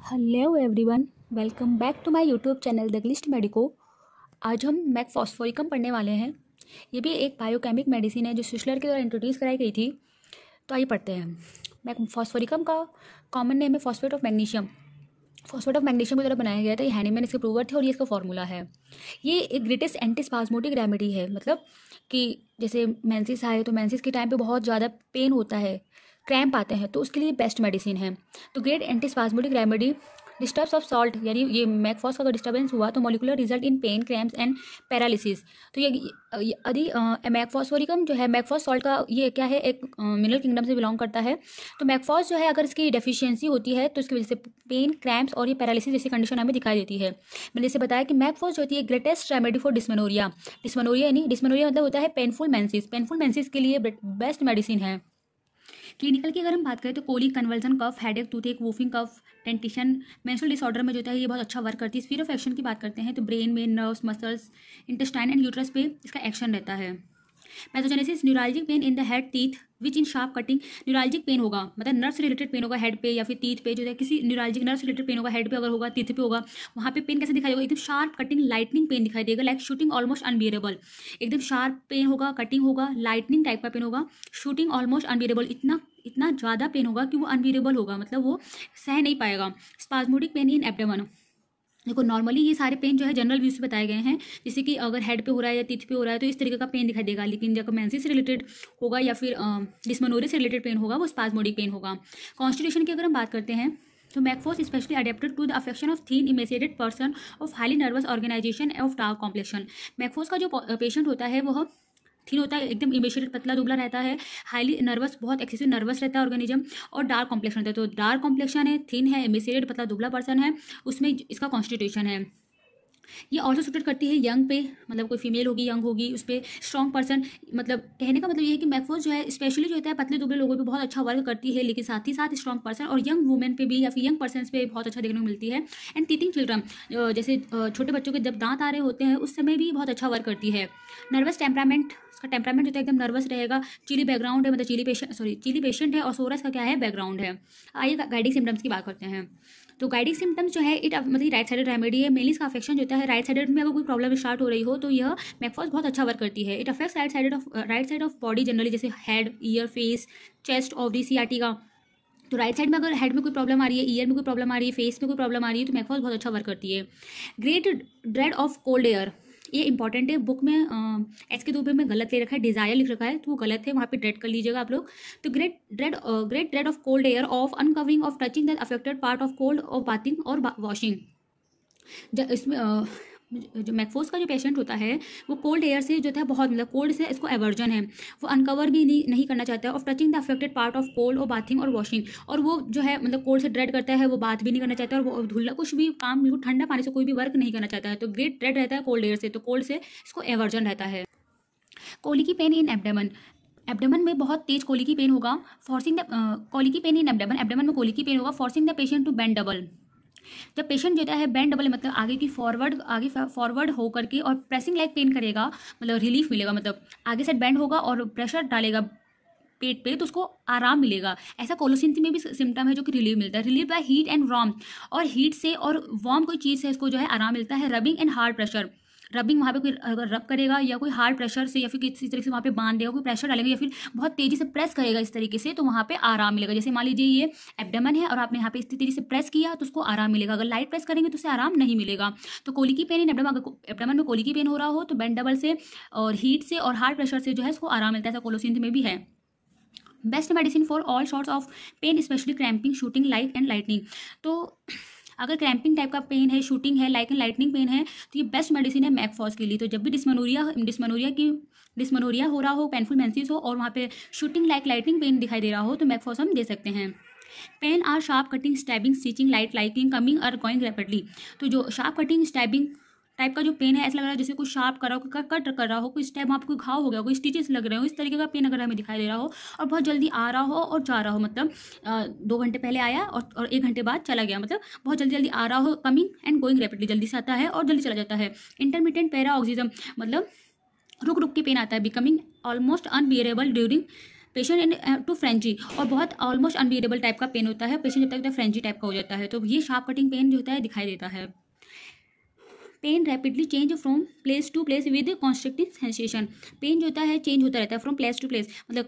Hello everyone, welcome back to my YouTube channel the glist medico. आज हम मैकफॉस्फोरिकम पढ़ने वाले हैं। ये भी एक बायोकेमिक मेडिसिन है जो सुशलर के द्वारा इंट्रोड्यूस कराई गई थी। तो आइए पढ़ते हैं। मैकफॉस्फोरिकम का कॉमन नेम है phosphate of magnesium. Phosphate of magnesium की तरह बनाया गया था। ये हैनीमैन इसके प्रूवर थे और ये इसका फॉर्मूला है। ये एक ग्रेटेस्ट एंटीस्पाज्मोटिक रेमेडी है। मतलब कि जैसे मेंसेस आए तो मेंसेस के टाइम पे बहुत ज़्यादा पेन होता है, क्रैम्प आते हैं, तो उसके लिए बेस्ट मेडिसिन है। तो great antispasmodic remedy disturbs of salt, यानी ये मैकफॉस का अगर डिस्टर्बेंस हुआ तो molecular result in pain, cramps and paralysis. तो ये यदि मैकफॉस्फोरिकम जो है, मैकफॉस सॉल्ट का ये क्या है, एक मिनरल किंगडम से बिलोंग करता है। तो मैकफॉस जो है अगर इसकी डेफिशिएंसी होती है तो इसकी वजह से पेन, क्रैम्प्स और ये पैरालिसिस जैसी कंडीशन हमें दिखाई देती है। मैंने जैसे बताया कि मैकफॉस जो होती है greatest remedy for dysmenorrhea. Dysmenorrhea यानी डिस्मेनोरिया मतलब होता है पेनफुल मेंसेस। पेनफुल मेंसेस के लिए बेस्ट मेडिसिन है। क्लिनिकल की अगर हम बात करें तो कोलिक, कन्वर्जन कफ, हेडेक, टूथेक, वूफिंग कफ, टेंटिशन, मेंस्ट्रुअल डिसऑर्डर में जो है ये बहुत अच्छा वर्क करती है। स्फीयर ऑफ एक्शन की बात करते हैं तो ब्रेन में, nerves, muscles, intestine and uterus पे इसका एक्शन रहता है। Pathogenesis, neuralgic pain in the head, teeth which in sharp cutting. Neuralgic pain होगा मतलब नर्व से रिलेटेड पेन होगा हेड पे या फिर टीथ पे, जो है किसी न्यूरालजिक नर्व से रिलेटेड पेन होगा हेड पे, अगर होगा टीथ पे होगा, वहाँ पे पेन कैसे दिखाई देगा, एकदम शार्प कटिंग लाइटनिंग पेन दिखाई देगा, लाइक शूटिंग ऑलमोस्ट अनबियरेबल। एकदम शार्प पेन होगा, कटिंग होगा, लाइटनिंग टाइप का पेन होगा, शूटिंग ऑलमोस्ट अनबियरेबल, इतना इतना ज़्यादा पेन होगा कि वो अनबियरेबल होगा, मतलब वो सह नहीं पाएगा। Spasmodic pen in abdomen. देखो नॉर्मली ये सारे पेन जो है जनरल व्यू से बताए गए हैं, जैसे कि अगर हेड पे हो रहा है या टीथ पे हो रहा है तो इस तरीके का पेन दिखाई देगा। लेकिन जब मेंसेस से रिलेटेड होगा या फिर डिस्मेनोरिया से रिलेटेड पेन होगा वो स्पाज्मोटिक पेन होगा। कॉन्स्टिट्यूशन की अगर हम बात करते हैं तो mag phos specially adapted to the affection of thin emaciated person of highly nervous organisation of dark complexion. Mag phos का जो पेशेंट होता है वह थीन होता है, एकदम इमेशिएटेड, पतला दुबला रहता है, हाईली नर्वस, बहुत एक्सेसिव नर्वस रहता है ऑर्गेनिज्म, और डार्क कॉम्प्लेक्शन रहता है। तो डार्क कॉम्प्लेक्शन है, थीन है, इमेशिएटेड, पतला दुबला पर्सन है, उसमें इसका कॉन्स्टिट्यूशन है। ये ऑल्सो सूटेड करती है यंग पे, मतलब कोई फीमेल होगी, यंग होगी, उस पर स्ट्रॉन्ग पर्सन। मतलब कहने का मतलब ये है कि मैकफॉस जो है स्पेशली जो होता है पतले दुबले लोगों पे बहुत अच्छा वर्क करती है, लेकिन साथ ही साथ स्ट्रॉन्ग पर्सन और यंग वुमेन पे भी या फिर यंग पर्सन पे बहुत अच्छा देखने को मिलती है। एंड टीथिंग चिल्ड्रन, जैसे छोटे बच्चों के जब दांत आ रहे होते हैं उस समय भी बहुत अच्छा वर्क करती है। नर्वस टेम्परामेंट, उसका टेम्परामेंट जो है एकदम नर्वस रहेगा। चिली बैकग्राउंड है, मतलब चिली पेशेंट है, और सोरस का क्या है, बैकग्राउंड है। आइए गाइडिंग सिम्टम्स की बात करते हैं। तो गाइडिंग सिम्टम्स जो है मतलब राइट साइडेड रेमेडी है। मेनली इसका अफेक्शन जो होता है राइट साइडेड में, अगर कोई प्रॉब्लम स्टार्ट हो रही हो तो यह मैकफॉस बहुत अच्छा वर्क करती है। It affects right side of body generally, जैसे head, ear, face, chest, ovary, sciatica. तो राइट साइड में अगर हेड में कोई प्रॉब्लम आ रही है, ईयर में कोई प्रॉब्लम आ रही है, फेस में कोई प्रॉब्लम आ रही है तो मैकफॉस बहुत अच्छा वर्क करती है। Great dread of cold air, ये इंपॉर्टेंट है। बुक में एस के 2 में गलत ले रखा है, डिजायर लिख रखा है तो वो गलत है, वहाँ पे ड्रेड कर लीजिएगा आप लोग। तो great dread of cold air, of uncovering of touching the affected part of cold, of bathing और वॉशिंग। इसमें जो मैकफोस का जो पेशेंट होता है वो कोल्ड एयर से जो है बहुत, मतलब कोल्ड से इसको एवर्जन है, वो अनकवर भी नहीं करना चाहता है। Of touching the affected part of cold और बाथिंग और वॉशिंग, और वो जो है मतलब कोल्ड से ड्रेड करता है, वो बात भी नहीं करना चाहता है, और वो धुल्ला कुछ भी काम, बिल्कुल ठंडा पानी से कोई भी वर्क नहीं करना चाहता है। तो ग्रेट ड्रेड रहता है कोल्ड एयर से, तो कोल्ड से इसको एवर्जन रहता है। Colicky pain in abdomen, abdomen में बहुत तेज कोलिकी पेन होगा। Forcing the colicky pain in abdomen, abdomen में कोलिकी पेन होगा। Forcing the patient to bend double, जब पेशेंट जो है बेंड डबल मतलब आगे फॉरवर्ड होकर के और प्रेसिंग लाइक पेन करेगा, मतलब रिलीफ मिलेगा, मतलब आगे से बेंड होगा और प्रेशर डालेगा पेट पे तो उसको आराम मिलेगा। ऐसा कोलोसिंथी में भी सिम्टम है जो कि रिलीफ मिलता है। Relief by heat and warm, और हीट से और वार्म कोई चीज़ से इसको जो है आराम मिलता है। Rubbing and hard pressure, rubbing वहाँ पे कोई अगर रब करेगा या कोई हार्ड प्रेशर से या फिर किसी तरीके से वहाँ पे बांध देगा, कोई प्रेशर डालेगा या फिर बहुत तेजी से प्रेस करेगा इस तरीके से, तो वहाँ पे आराम मिलेगा। जैसे मान लीजिए ये एब्डोमेन है और आपने यहाँ पे इस तेजी से प्रेस किया तो उसको आराम मिलेगा। अगर लाइट प्रेस करेंगे तो उसे आराम नहीं मिलेगा। तो कोलिकी पेन इन एब्डोमेन, अगर एब्डोमेन में कोलिकी पेन हो रहा हो तो बेंड डबल से और हीट से और हार्ड प्रेशर से जो है इसको आराम मिलता है। ऐसा कोलोसिंथ में भी है। Best medicine for all sorts of pain, especially cramping, shooting, light and lightning. तो अगर क्रैम्पिंग टाइप का पेन है, शूटिंग है, लाइक एंड लाइटनिंग पेन है तो ये बेस्ट मेडिसिन है मैकफॉस के लिए। तो जब भी डिस्मेनोरिया हो रहा हो, पेनफुल मेंसेस हो और वहाँ पे शूटिंग लाइक लाइटनिंग पेन दिखाई दे रहा हो तो मैकफॉस हम दे सकते हैं। Pain are sharp cutting, stabbing, stitching, light lighting, coming और गोइंग रैपिडली। तो जो शार्प कटिंग, स्टैबिंग टाइप का जो पेन है, ऐसा लग रहा है जैसे कोई शार्प कर रहा हो, कट कर रहा हो, कोई स्टैब, वहाँ पे कोई घाव हो गया, कोई स्टिचेस लग रहे हो, इस तरीके का पेन अगर हमें दिखाई दे रहा हो और बहुत जल्दी आ रहा हो और जा रहा हो, मतलब 2 घंटे पहले आया और 1 घंटे बाद चला गया, मतलब बहुत जल्दी जल्दी आ रहा हो, कमिंग एंड गोइंग रैपिडली, जल्दी से आता है और जल्दी चला जाता है। इंटरमिटेंट पैरा ऑक्सीजम, मतलब रुक रुक के पेन आता है। Becoming almost unbearable during patient into frenzy, और बहुत ऑलमोस्ट अनबियरेबल टाइप का पेन होता है, पेशेंट जब तक फ्रेंजी टाइप का हो जाता है तो ये शार्प कटिंग पेन जो होता है दिखाई देता है। Pain rapidly change from place to place with constrictive sensation, pain जो होता है चेंज होता रहता है फ्रॉम प्लेस टू प्लेस, मतलब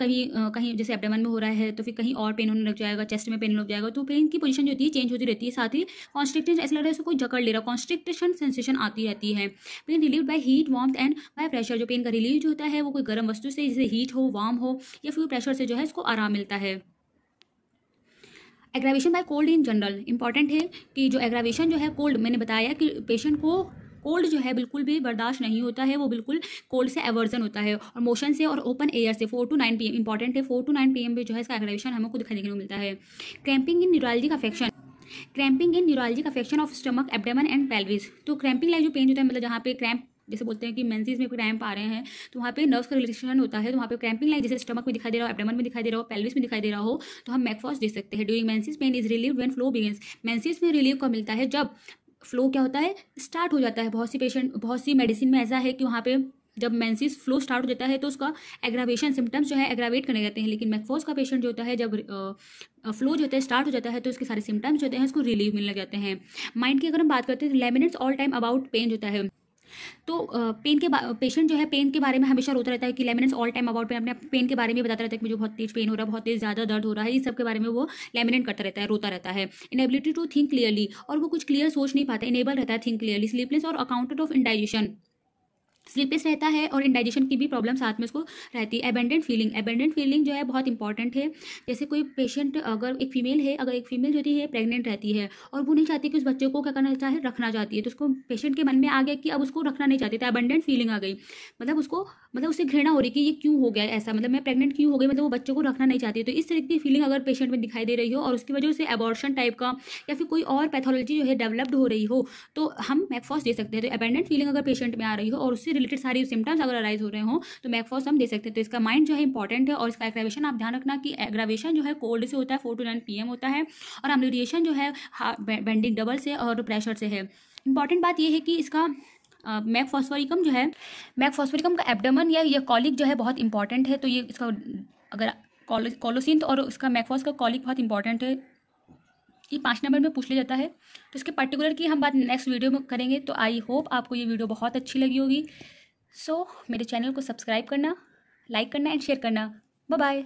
कहीं जैसे एब्डोमेन में हो रहा है तो फिर कहीं और पेन होने लग जाएगा, चेस्ट में पेन होने लग जाएगा, तो पेन की पोजीशन जो होती है चेंज होती रहती है। साथ ही कॉन्स्ट्रिक्टेशन, ऐसा लग रहा है उसको कोई जकड़ ले रहा है, कॉन्स्ट्रिक्टेशन सेंसेशन आती रहती है। Pain relieve by heat warmth and by pressure, जो पेन का रिलीव जो होता है वो कोई गर्म वस्तु से, जैसे हीट हो, वार्म हो या फिर प्रेशर से जो है इसको आराम मिलता है। Aggravation by cold in general, important है कि जो एग्रावेशन जो है कोल्ड, मैंने बताया कि पेशेंट को कोल्ड जो है बिल्कुल भी बर्दाश्त नहीं होता है, वो बिल्कुल कोल्ड से एवर्जन होता है, और मोशन से और ओपन एयर से 4 to 9 PM, इंपॉर्टेंट है 4 to 9 PM पे जो है इसका एग्रावेशन हमको दिखाई देखने को मिलता है। Cramping in neurologic affection, cramping in neurologic affection of stomach, abdomen and pelvis, तो क्रैम्पिंग लाइक जो पेन होता है, मतलब जहाँ पे क्रैम्प, जैसे बोलते हैं कि मेंसेस में क्रैम्प आ रहे हैं तो वहाँ पे नर्व्स का रिलेक्सेशन होता है, तो वहाँ पे क्रैम्पिंग लाइक जैसे स्टमक में दिखाई दे रहा हो, एब्डोमेन में दिखाई दे रहा हो, पेल्विस में दिखाई दे रहा हो, तो हम मैकफॉस दे सकते हैं। During menses pain is relieve when flow begins, menses में रिलीव कब मिलता है, जब फ्लो क्या होता है, स्टार्ट हो जाता है। बहुत सी मेडिसिन में ऐसा है कि वहाँ पे जब मेंसेस फ्लो स्टार्ट हो जाता है तो उसका एग्रावेशन सिम्टम्स जो है एग्रावेट करने जाते हैं, लेकिन मैकफॉस का पेशेंट जो होता है जब फ्लो जो होता है स्टार्ट हो जाता है तो उसके सारे सिम्टम्स जो होते हैं उसको रिलीव मिलने लग जाते हैं। माइंड की अगर हम बात करते हैं तो laments all time about pain होता है, तो पेन के पेशेंट जो है पेन के बारे में हमेशा रोता रहता है कि laments all time about pain, अपने पेन के बारे में बताता रहता है कि मुझे बहुत तेज पेन हो रहा है, बहुत तेज ज़्यादा दर्द हो रहा है, इस सब के बारे में वो लेमिनेट करता रहता है, रोता रहता है। इनेबिलिटी टू थिंक क्लियरली, और वो कुछ क्लियर सोच नहीं पाता, इनेबल रहता है थिंक क्लियरली। स्लीपलेस और अकाउंटेड ऑफ इंडाइजेशन, स्लीपलेस रहता है और इंडाइजेशन की भी प्रॉब्लम साथ में उसको रहती है। एबेंडेंट फीलिंग, एबेंडेंट फीलिंग जो है बहुत इंपॉर्टेंट है। जैसे कोई पेशेंट, अगर एक फीमेल जो होती है प्रेग्नेंट रहती है और वो नहीं चाहती कि उस बच्चे को क्या करना चाहे, रखना चाहती है, तो उसको पेशेंट के मन में आ गया कि अब उसको रखना नहीं चाहती, तो एबेंडेंट फीलिंग आ गई, मतलब उससे घृणा हो रही कि ये क्यों हो गया ऐसा, मतलब मैं प्रेग्नेंट क्यों हो गई, मतलब वो बच्चे को रखना नहीं चाहती है। तो इस तरह की फीलिंग अगर पेशेंट में दिखाई दे रही हो और उसकी वजह से एबॉर्शन टाइप का या फिर कोई और पैथोलॉजी जो है डेवलप्ड हो रही हो, तो हम मैकफॉस दे सकते हैं। तो एबेंडेंट फीलिंग अगर पेशेंट में आ रही हो और उससे रिलेटेड सारी सिम्टम्स अगर अराइज हो रहे हो तो मैकफॉस हम दे सकते हैं। तो इसका माइंड जो है इंपॉर्टेंट है, और इसका एग्रावेशन आप ध्यान रखना कि एग्रावेशन जो है कोल्ड से होता है 4 to 9 PM होता है, और अम्लिडिएशन जो है बेंडिंग डबल से और प्रेशर से है। इंपॉर्टेंट बात यह है कि इसका मैकफॉस्फोरिकम जो है, मैकफॉस्फोरिकम का एब्डोमेन या कॉलिक जो है बहुत इंपॉर्टेंट है। तो ये इसका अगर कोलोसिन और उसका मैकफॉस का कॉलिक बहुत इंपॉर्टेंट है, ये 5 नंबर में पूछ लिया जाता है। तो इसके पर्टिकुलर की हम बात नेक्स्ट वीडियो में करेंगे। तो आई होप आपको ये वीडियो बहुत अच्छी लगी होगी। सो मेरे चैनल को सब्सक्राइब करना, लाइक करना एंड शेयर करना। Bye bye.